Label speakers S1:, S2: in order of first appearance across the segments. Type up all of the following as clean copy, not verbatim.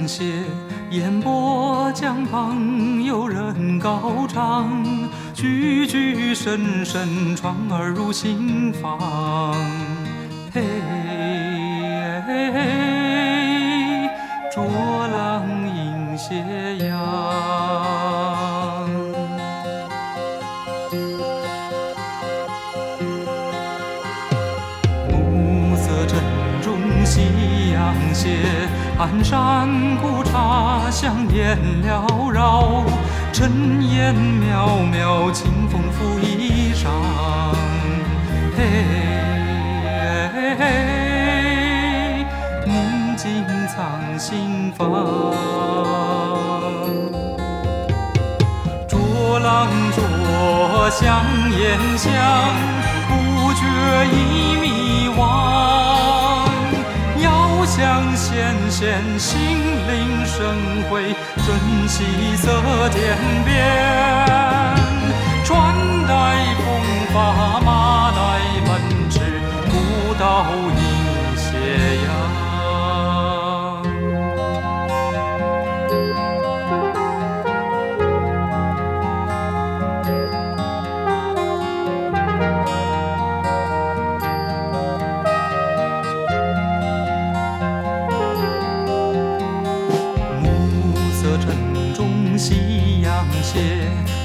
S1: 斜，烟波江旁有人高唱，句句深深传耳入心房。嘿，浊浪映斜阳。暮色沉重夕阳斜，寒山古刹香烟缭绕，尘烟渺渺，清风拂衣裳。嘿，宁静藏心房。浊浪浊，香烟香，不觉已迷惘。遥想纤纤，心领神会，珍惜色渐变。船带风发，马带奔驰，古道映斜阳。夕阳斜，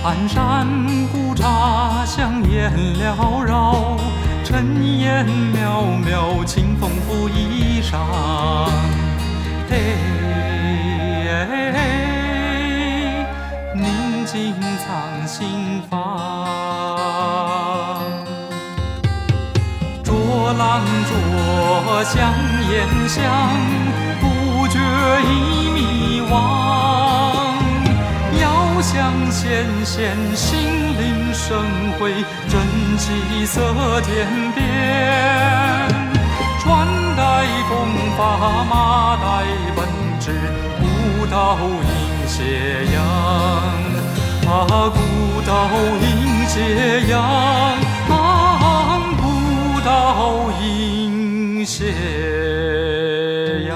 S1: 寒山古刹香烟缭绕，尘烟渺渺，清风拂衣裳。嘿，宁静藏心房。浊浪浊，香烟香，不觉已迷惘。遥想纤纤，心领神会，珍惜色渐变。船带风发，马带奔驰，古道映斜阳。啊，古道映斜阳，啊，古道映斜阳。